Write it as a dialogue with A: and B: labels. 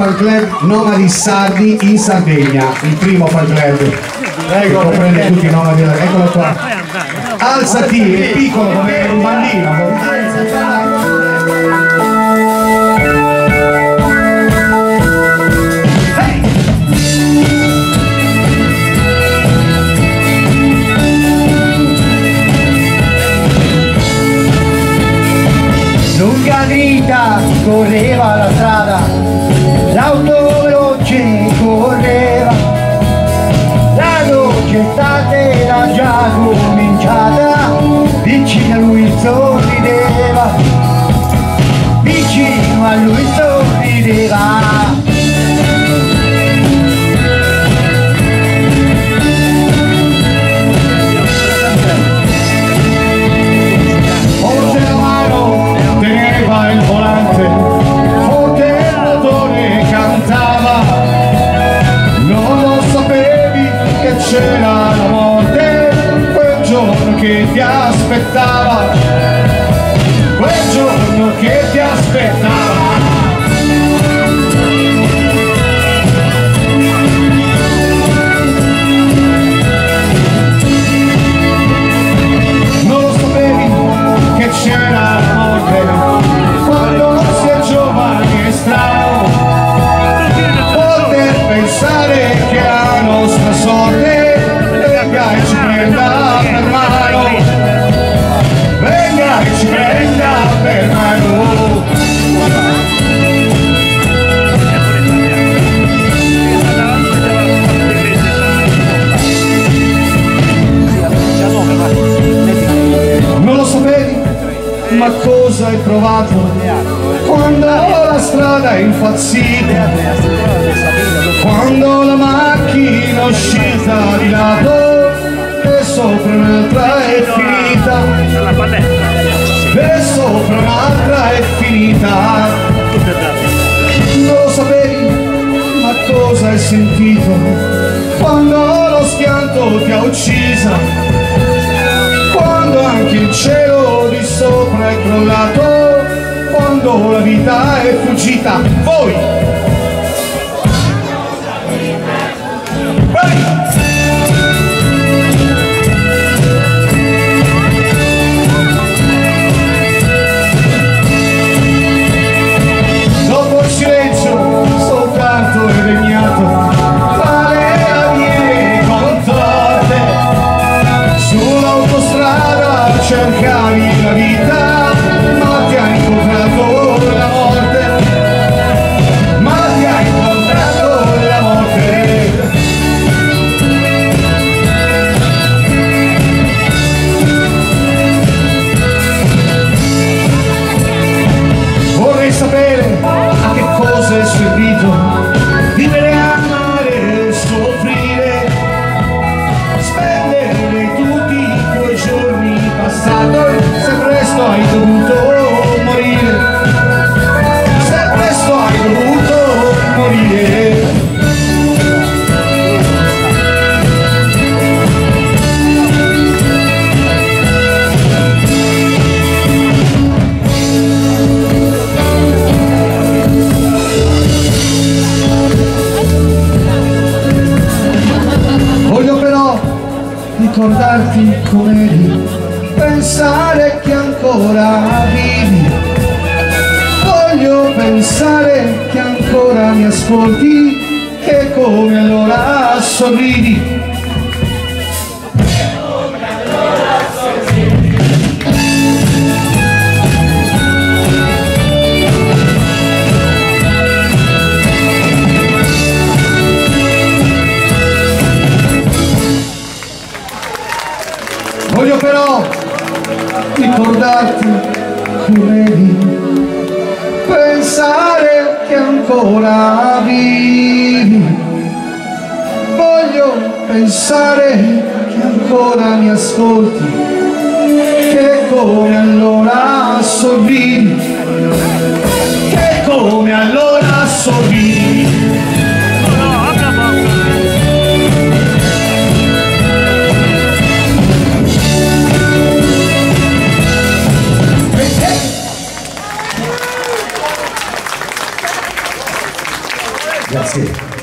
A: Fan club Nomadi Sardi in Sardegna, il primo fan club. Prego, comprende tutti i nomadi. Eccolo qua. Alzati, è piccolo come un bambino.
B: Lunga vita correva la strada, l'auto veloce correva, la dolce estate era già cominciata, vicino a lui sorrideva, vicino a lui sorrideva. Il volante, forte il motore cantava, non lo sapevi che c'era la morte, quel giorno che ti aspettava, quel giorno che ti aspettava. Non lo sapevi che c'era la morte, quando si è giovani è strano poter pensare che la nostra sorte venga e ci prenda per mano, venga e ci prenda per mano. Non lo sapevi? Ma cosa hai provato quando la strada è impazzita, quando la macchina è uscita di lato e sopra un'altra è finita, e sopra un'altra è finita. Non lo sapevi? Ma cosa hai sentito quando lo schianto ti ha uccisa, quando anche il cielo di sopra è crollato, quando la vita è fuggita. Voi! Dopo il silenzio soltanto è regnato tra le aviere contorte, sull'autostrada cercavi la vita, ma ti ha incontrato la morte, ma ti ha incontrato la morte. Vorrei sapere a che cosa è servito vivere, amare e soffrire, spendere tutti quei giorni passati, se presto hai dovuto morire, se presto hai dovuto morire. Voglio però ricordarti com'eri, pensare che ancora vivi, voglio pensare che ancora mi ascolti, che come allora sorridi. Voglio però ricordarti com'eri, pensare che ancora vivi, voglio pensare che ancora mi ascolti, che come allora sorridi, che come allora sorridi.
A: Grazie.